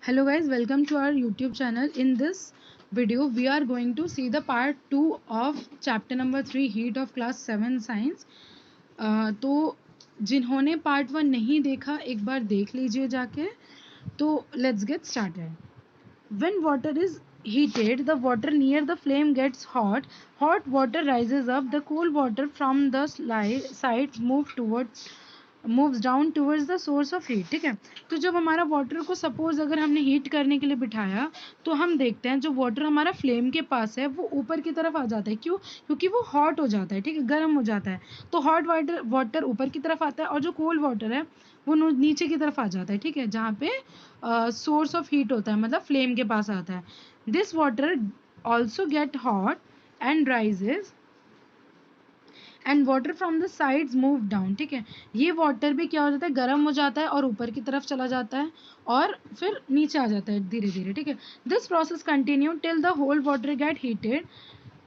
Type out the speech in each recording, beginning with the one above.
Hello guys, welcome to our YouTube channel. In this video, we are going to see the part 2 of chapter number 3 Heat of class 7 Science. तो जिन्होंने part 1 नहीं देखा एक बार देख लीजिए जाके. तो let's get started. When water is heated, the water near the flame gets hot. Hot water rises up. The cool water from the sides moves down towards the source of heat. ठीक है, तो जब हमारा water को suppose अगर हमने heat करने के लिए बिठाया तो हम देखते हैं जो वाटर हमारा फ्लेम के पास है वो ऊपर की तरफ आ जाता है. क्यों? क्योंकि वो हॉट हो जाता है. ठीक है, गर्म हो जाता है. तो हॉट वाटर ऊपर की तरफ आता है और जो कोल्ड वाटर है वो नीचे की तरफ आ जाता है. ठीक है, जहाँ पे सोर्स ऑफ हीट होता है मतलब फ्लेम के पास आता है. This water also get hot and rises and water from the sides move down. ठीक है, ये वाटर भी क्या हो जाता है, गर्म हो जाता है और ऊपर की तरफ चला जाता है और फिर नीचे आ जाता है धीरे धीरे. ठीक है, this process continue till the whole water get heated.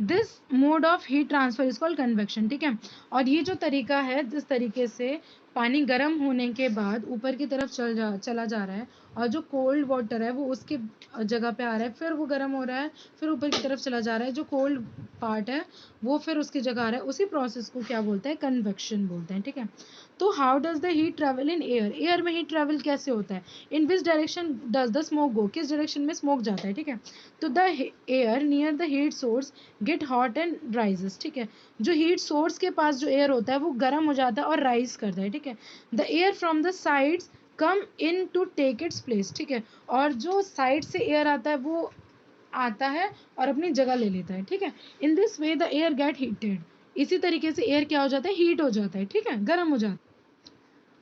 This mode of heat transfer is called convection. ठीक है, और ये जो तरीका है जिस तरीके से पानी गर्म होने के बाद ऊपर की तरफ चला जा रहा है और जो कोल्ड वाटर है वो उसके जगह पे आ रहा है, फिर वो गर्म हो रहा है, फिर ऊपर की तरफ चला जा रहा है, जो कोल्ड पार्ट है वो फिर उसकी जगह आ रहा है, उसी प्रोसेस को क्या बोलते हैं, कन्वेक्शन बोलते हैं. ठीक है, तो how does the heat travel in air. Air में हीट ट्रेवल कैसे होता है. In which direction does the smoke go. किस डायरेक्शन में स्मोक जाता है. ठीक है, तो the air near the heat source get hot and rises. ठीक है, जो हीट सोर्स के पास जो एयर होता है वो गर्म हो जाता है और राइज करता है. ठीक है, the air from the sides come in to take its place. ठीक है, और जो साइड से एयर आता है वो आता है और अपनी जगह ले लेता है. ठीक है, in this way the air gate heated. इसी तरीके से एयर क्या हो जाता है, हीट हो जाता है. ठीक है, गर्म हो जाता है.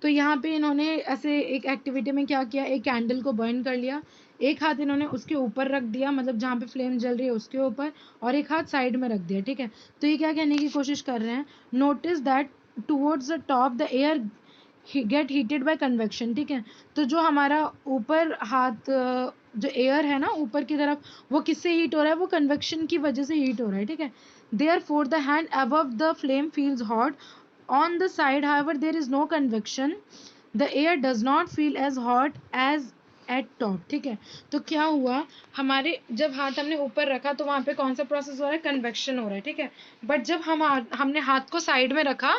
तो यहाँ पे इन्होंने ऐसे एक एक्टिविटी में क्या किया, एक कैंडल को बर्न कर लिया, एक हाथ इन्होंने उसके ऊपर रख दिया मतलब जहाँ पे फ्लेम जल रही है उसके ऊपर, और एक हाथ साइड में रख दिया. ठीक है, तो ये क्या कहने की कोशिश कर रहे हैं, notice that towards the top the air gate heated bye convection. ठीक है, तो जो हमारा ऊपर हाथ जो एयर है ना ऊपर की तरफ वो किससे हीट हो रहा है, वो कन्वेक्शन की वजह से हीट हो रहा है. ठीक है, therefore the hand above the flame feels hot. On the side, however, there is no convection. The air does not feel as hot as at top. ठीक है, तो क्या हुआ, हमारे जब हाथ हमने ऊपर रखा तो वहाँ पे कौन सा प्रोसेस हो रहा है, कन्वेक्शन हो रहा है. ठीक है, बट जब हमने हाथ को साइड में रखा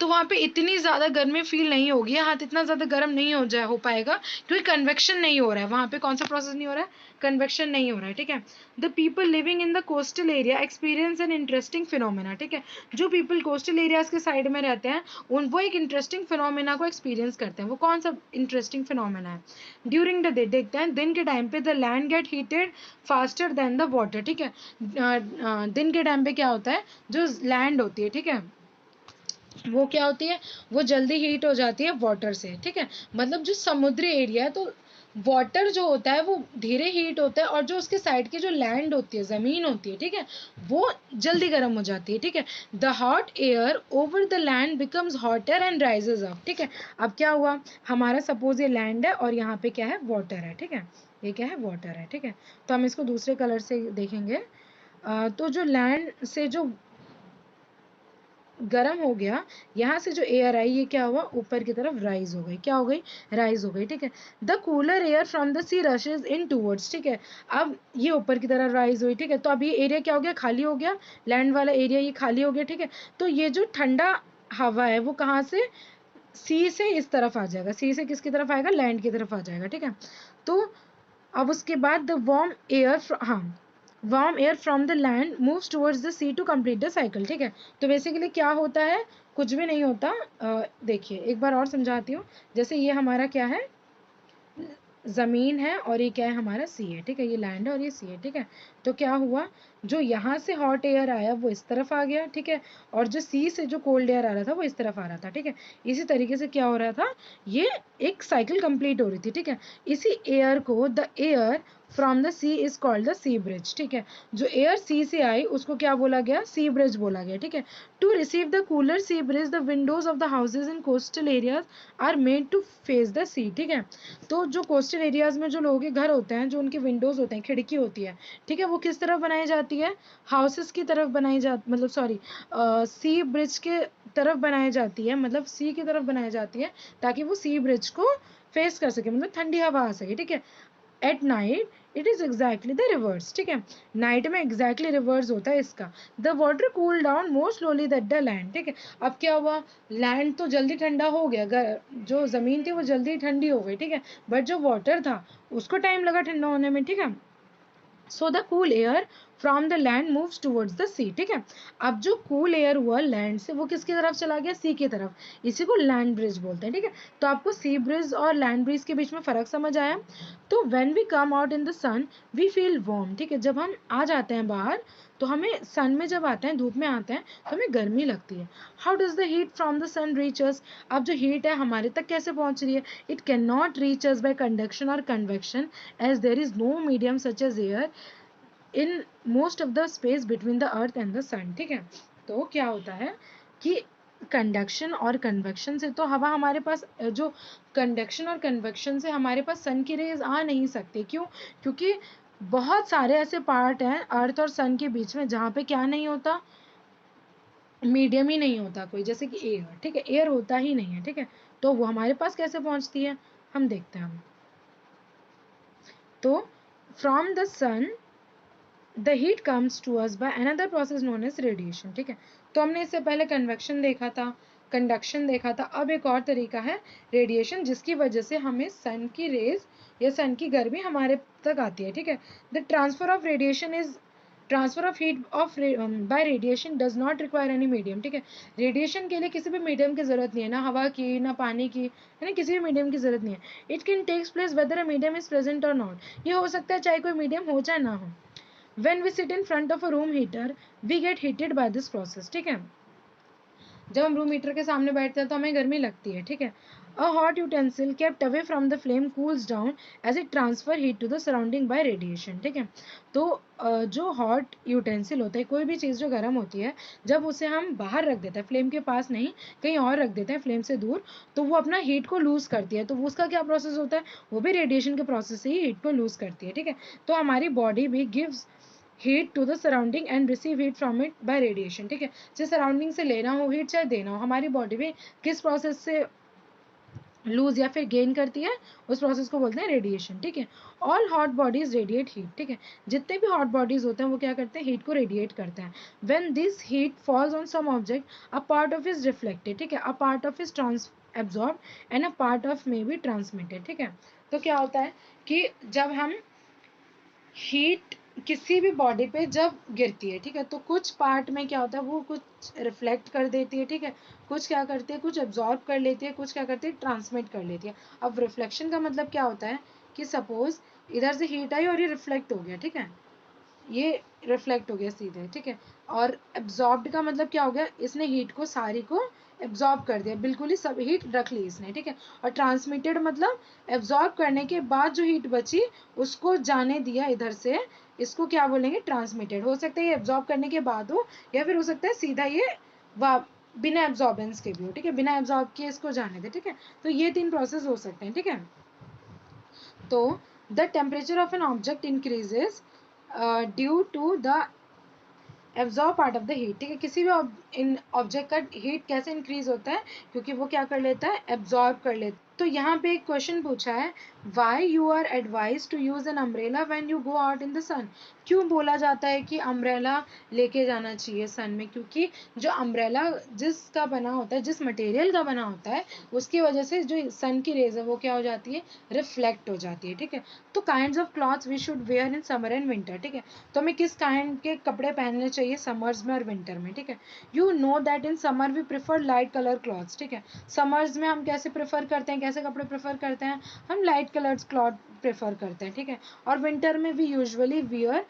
तो वहाँ पे इतनी ज़्यादा गर्मी फील नहीं होगी, हाथ इतना ज़्यादा गर्म नहीं हो पाएगा क्योंकि कन्वेक्शन नहीं हो रहा है वहाँ पे. कौन सा प्रोसेस नहीं हो रहा है, कन्वेक्शन नहीं हो रहा है. ठीक है, the people living in the coastal area experience an interesting phenomena. ठीक है, जो पीपल कोस्टल एरियाज के साइड में रहते हैं वो एक इंटरेस्टिंग फिनोमेना को एक्सपीरियंस करते हैं. वो कौन सा इंटरेस्टिंग फिनोमेना है, ड्यूरिंग द डे देखते हैं दिन के टाइम पे the land gate heated faster than the water. ठीक है, दिन के टाइम पे क्या होता है, जो लैंड होती है ठीक है वो क्या होती है, वो जल्दी हीट हो जाती है वाटर से. ठीक है, मतलब जो समुद्री एरिया है तो वाटर जो होता है वो धीरे हीट होता है और जो उसके साइड की जो लैंड होती है, ज़मीन होती है, ठीक है, वो जल्दी गर्म हो जाती है. ठीक है, the hot air over the land becomes hotter and rises up. ठीक है, अब क्या हुआ, हमारा सपोज ये लैंड है और यहाँ पे क्या है, वाटर है. ठीक है, ये क्या है, वाटर है. ठीक है, तो हम इसको दूसरे कलर से देखेंगे. तो जो लैंड से जो गर्म हो गया, यहाँ से जो एयर आई ये क्या हुआ, ऊपर की तरफ राइज हो गई. क्या हो गई, राइज हो गई. ठीक है, the cooler air from the sea rushes in towards. ठीक है, अब ये ऊपर की तरफ राइज हुई. ठीक है, तो अब ये एरिया क्या हो गया, खाली हो गया, लैंड वाला एरिया ये खाली हो गया. ठीक है, तो ये जो ठंडा हवा है वो कहाँ से, सी से इस तरफ आ जाएगा, सी से किसकी तरफ आएगा, लैंड की तरफ आ जाएगा. ठीक है, तो अब उसके बाद the warm air from the land moves towards the sea to complete the cycle. ठीक है, तो बेसिकली क्या होता है, कुछ भी नहीं होता. देखिए एक बार और समझाती हूँ. जैसे ये हमारा क्या है, ज़मीन है और ये क्या है, हमारा सी है. ठीक है, ये लैंड है और ये सी है. ठीक है, तो क्या हुआ, जो यहाँ से हॉट एयर आया वो इस तरफ आ गया. ठीक है, और जो सी से जो कोल्ड एयर आ रहा था वो इस तरफ आ रहा था. ठीक है, इसी तरीके से क्या हो रहा था, ये एक साइकिल कंप्लीट हो रही थी. ठीक है, इसी एयर को, the air from the sea is called the sea breeze. ठीक है, जो एयर सी से आई उसको क्या बोला गया, सी ब्रिज बोला गया. ठीक है, to receive the cooler sea breeze the windows of the houses in coastal areas are made to face the sea. ठीक है, तो जो कोस्टल एरियाज में जो लोगों के घर होते हैं, जो उनके विंडोज होते हैं, खिड़की होती है, ठीक है, वो किस तरफ बनाई जाती है, हाउसेस की तरफ बनाई जाती, मतलब सॉरी, सी ब्रिज के तरफ बनाई जाती है, मतलब सी की तरफ बनाई जाती है ताकि वो सी ब्रिज को फेस कर सके, मतलब ठंडी हवा आ सके. ठीक है, at night it is exactly the reverse, ठीक है, नाइट में एग्जैक्टली रिवर्स होता है इसका। The water cool down more slowly that the land, ठीक है, अब क्या हुआ, लैंड तो जल्दी ठंडा हो गया, जो ज़मीन थी वो जल्दी ठंडी हो गई, ठीक है, बट जो वाटर था उसको टाइम लगा ठंडा होने में, ठीक है। So the cool air from the land moves towards the sea, ठीक है, अब जो कूल एयर हुआ लैंड से वो किसकी तरफ चला गया, सी की तरफ, इसी को लैंड ब्रिज बोलते हैं, ठीक है। तो आपको सी ब्रिज और लैंड ब्रिज के बीच में फर्क समझ आया। तो when we come out in the sun we feel warm, ठीक है, जब हम आ जाते हैं बाहर तो हमें सन में जब आते हैं, धूप में आते हैं तो हमें गर्मी लगती है। How does the heat from the sun reach us, अब जो हीट है हमारे तक कैसे पहुंच रही है, it can not reach us by conduction और convection as there is no medium such as air in most of the space between the earth and the sun, ठीक है। तो क्या होता है कि कंडक्शन और कन्वेक्शन से तो हवा हमारे पास, जो कंडक्शन और कन्वेक्शन से हमारे पास सन की रेज आ नहीं सकती, क्यों, क्योंकि बहुत सारे ऐसे पार्ट हैं अर्थ और सन के बीच में जहाँ पे क्या नहीं होता, मीडियम ही नहीं होता कोई, जैसे कि एयर, ठीक है, एयर होता ही नहीं है, ठीक है, तो वो हमारे पास कैसे पहुंचती है, हम देखते हैं। हम तो from the sun the heat comes to us by another process known as radiation, ठीक है। तो हमने इससे पहले कन्वेक्शन देखा था, कंडक्शन देखा था, अब एक और तरीका है रेडिएशन, जिसकी वजह से हमें सन की रेज या सन की गर्मी हमारे तक आती है, ठीक है। The transfer of radiation is transfer of heat of bye radiation does not require any medium, ठीक है, रेडिएशन के लिए किसी भी मीडियम की जरूरत नहीं है, ना हवा की ना पानी की, है ना, किसी भी मीडियम की जरूरत नहीं है। It can takes place whether a medium is present और नॉट, ये हो सकता है चाहे कोई मीडियम हो चाहे ना हो। When we sit in front of a room heater, we get heated by this process, ठीक है, जब हम रूम हीटर के सामने बैठते हैं तो हमें गर्मी लगती है, ठीक है। A hot utensil kept away from the flame cools down as it transfer heat to the surrounding by radiation, ठीक है। तो जो हॉट यूटेंसिल होता है, कोई भी चीज़ जो गर्म होती है, जब उसे हम बाहर रख देते हैं, फ्लेम के पास नहीं कहीं और रख देते हैं, फ्लेम से दूर, तो वो अपना हीट को लूज़ करती है, तो वो उसका क्या प्रोसेस होता है, वो भी रेडिएशन के प्रोसेस से ही हीट को लूज़ करती है, ठीक है। तो हमारी बॉडी भी gives heat to the surrounding and receive heat from it by radiation, ठीक है, चाहे सराउंडिंग से लेना हो हीट चाहे देना हो, हमारी बॉडी भी किस प्रोसेस से लूज या फिर गेन करती है, उस प्रोसेस को बोलते हैं रेडिएशन, ठीक है। All hot bodies radiate heat, ठीक है, जितने भी हॉट बॉडीज होते हैं वो क्या करते हैं, हीट को रेडिएट करते हैं। When this heat falls on some object a part of is reflected, ठीक है, a part of is trans absorb and a part of may be transmitted, ठीक है। तो क्या होता है कि जब हम हीट किसी भी बॉडी पे जब गिरती है, ठीक है, तो कुछ पार्ट में क्या होता है, वो कुछ रिफ्लेक्ट कर देती है, ठीक है, कुछ क्या करती है, कुछ एब्जॉर्ब कर लेती है, कुछ क्या करती है, ट्रांसमिट कर लेती है। अब रिफ्लेक्शन का मतलब क्या होता है कि सपोज इधर से हीट आई और ये रिफ्लेक्ट हो गया, ठीक है, ये रिफ्लेक्ट हो गया सीधे, ठीक है। और एब्जॉर्ब्ड का मतलब क्या हो गया, इसने हीट को सारी को एब्जॉर्ब कर दिया, बिल्कुल ही सब हीट रख ली इसने, ठीक है। और ट्रांसमिटेड मतलब एब्जॉर्ब करने के बाद जो हीट बची उसको जाने दिया इधर से, इसको क्या बोलेंगे, ट्रांसमिटेड। हो सकता है ये एब्जॉर्ब करने के बाद हो या फिर हो सकता है सीधा ये बिना एब्जॉर्बेंस के भी हो, ठीक है, बिना एब्जॉर्ब किए इसको जाने दे, ठीक है। तो ये तीन प्रोसेस हो सकते हैं, ठीक है। तो the temperature of an object increases due to the absorb part of the heat, ठीक है, किसी भी इन ऑब्जेक्ट का हीट कैसे इंक्रीज होता है, क्योंकि वो क्या कर लेता है, एब्जॉर्ब कर लेता है। तो यहाँ पे एक क्वेश्चन पूछा है, why you are advised to use an umbrella when you go out in the sun, क्यों बोला जाता है कि अम्ब्रेला लेके जाना चाहिए सन में, क्योंकि जो अम्ब्रेला जिसका बना होता है, जिस मटेरियल का बना होता है, उसकी वजह से जो सन की रेज है वो क्या हो जाती है, रिफ्लेक्ट हो जाती है, ठीक है। तो kind of clothes we should wear in summer and winter, ठीक है, तो हमें किस काइंड के कपड़े पहनने चाहिए समर्स में और विंटर में, ठीक है। You know that in summer we prefer light colour clothes, ठीक है, समर्स में हम कैसे प्रेफर करते हैं, कैसे कपड़े प्रेफर करते हैं, हम लाइट कलर्स क्लॉथ प्रेफर करते हैं, ठीक है। और विंटर में we usually wear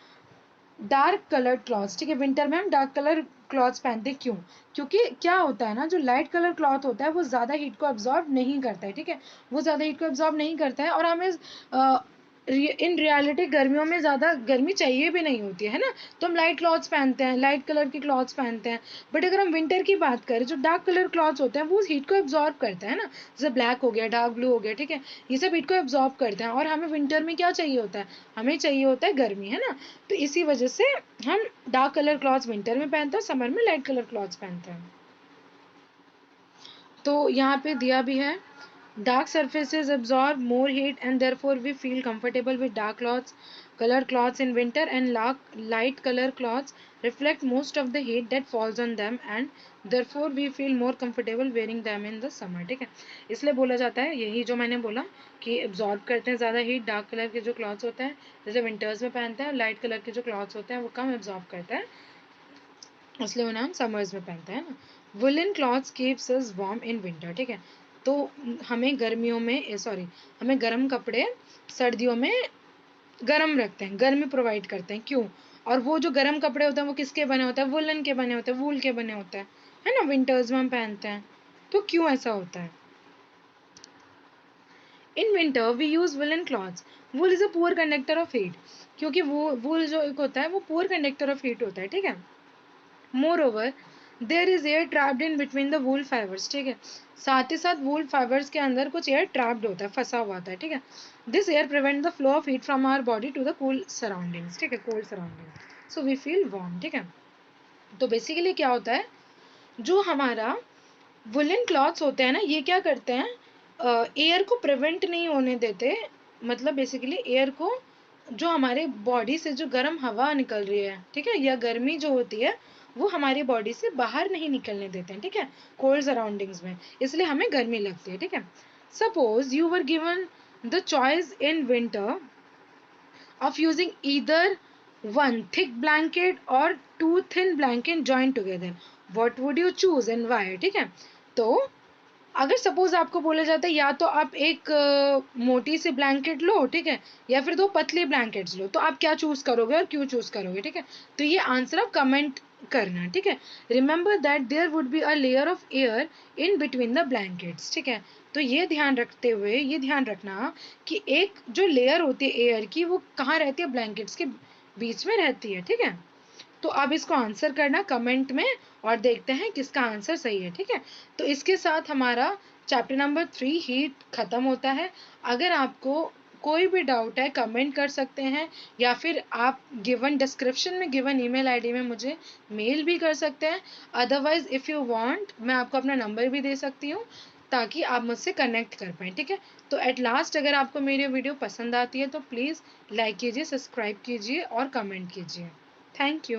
dark coloured clothes, ठीक है, विंटर में हम डार्क कलर क्लॉथ्स पहनते हैं, क्यों, क्योंकि क्या होता है ना, जो लाइट कलर क्लॉथ होता है वो ज़्यादा हीट को अब्जॉर्ब नहीं करता है, ठीक है, वो ज़्यादा हीट को अब्जॉर्ब नहीं करता है, और हमें इन रियलिटी गर्मियों में ज़्यादा गर्मी चाहिए भी नहीं होती है ना, तो हम लाइट क्लॉथ्स पहनते हैं, लाइट कलर के क्लॉथ्स पहनते हैं। बट अगर हम विंटर की बात करें, जो डार्क कलर क्लॉथ्स होते हैं वो हीट को एब्जॉर्ब करते हैं ना, जैसे ब्लैक हो गया, डार्क ब्लू हो गया, ठीक है, ये सब हीट को एब्जॉर्ब करते हैं, और हमें विंटर में क्या चाहिए होता है, हमें चाहिए होता है गर्मी, है ना। तो इसी वजह से हम डार्क कलर क्लॉथ्स विंटर में पहनते हैं, समर में लाइट कलर क्लॉथ्स पहनते हैं। तो यहाँ पे दिया भी है Dark surfaces absorb more heat and therefore we feel comfortable with dark clothes, colored clothes in winter, and light color clothes reflect most of the heat that falls on them and therefore we feel more comfortable wearing them in the summer. ठीक है, इसलिए बोला जाता है यही जो मैंने बोला कि absorb करते हैं ज़्यादा हीट डार्क कलर के जो क्लॉथ्स होते हैं जैसे विंटर्स में पहनते हैं, लाइट कलर के जो क्लॉथ्स होते हैं वो कम absorb करते हैं, इसलिए उन्हें हम समर्स में पहनते हैं ना. Woollen clothes keeps us warm in winter. ठीक है, तो हमें गर्मियों में हमें गर्म कपड़े सर्दियों में गर्म रखते हैं, गर्मी प्रोवाइड करते हैं. क्यों? और वो जो गर्म कपड़े होते हैं वो किसके बने होते हैं? वुलन के बने होते हैं, वूल के बने होते हैं, है ना. विंटर्स में हम पहनते हैं. तो क्यों ऐसा होता है? In winter we use woollen clothes. Wool is a poor conductor of heat, क्योंकि वो वूल जो एक होता है वो पुअर कंडक्टर ऑफ हीट होता है. ठीक है. Moreover, there is air trapped in between the wool fibers. ठीक है, साथ ही साथ wool fibers के अंदर कुछ air trapped होता है, फंसा हुआ होता है. ठीक है, this air prevent the flow of heat from our body to the cool surroundings. ठीक है, cold surroundings, so we feel warm. ठीक है, तो बेसिकली क्या होता है, जो हमारा वुलन क्लॉथ्स होते हैं ना ये क्या करते हैं, एयर को प्रिवेंट नहीं होने देते. मतलब बेसिकली एयर को, जो हमारे बॉडी से जो गर्म हवा निकल रही है, ठीक है, या गर्मी जो होती है वो हमारी बॉडी से बाहर नहीं निकलने देते हैं. ठीक है, कोल्ड सराउंडिंग्स में, इसलिए हमें गर्मी लगती है. ठीक है, suppose you were given the choice in winter of using either one thick blanket or two thin blanket joined together, what would you choose and why? ठीक है, तो अगर सपोज आपको बोला जाता है या तो आप एक मोटी सी ब्लैंकेट लो, ठीक है, या फिर दो पतली ब्लैंकेट्स लो, तो आप क्या चूज करोगे और क्यों चूज करोगे? ठीक है, तो ये आंसर आप कमेंट करना. ठीक है, remember that there would be a layer of air in between the blankets. ठीक है, तो ये ध्यान रखते हुए ये ध्यान रखना कि एक जो लेयर होती है एयर की वो कहाँ रहती है? ब्लैंकेट्स के बीच में रहती है. ठीक है, तो आप इसको आंसर करना कमेंट में और देखते हैं किसका आंसर सही है. ठीक है, तो इसके साथ हमारा चैप्टर नंबर 3 हीट खत्म होता है. अगर आपको कोई भी डाउट है कमेंट कर सकते हैं या फिर आप गिवन डिस्क्रिप्शन में गिवन ईमेल आईडी में मुझे मेल भी कर सकते हैं. अदरवाइज इफ़ यू वांट मैं आपको अपना नंबर भी दे सकती हूँ ताकि आप मुझसे कनेक्ट कर पाएँ. ठीक है, तो एट लास्ट अगर आपको मेरी वीडियो पसंद आती है तो प्लीज़ लाइक कीजिए, सब्सक्राइब कीजिए और कमेंट कीजिए. Thank you.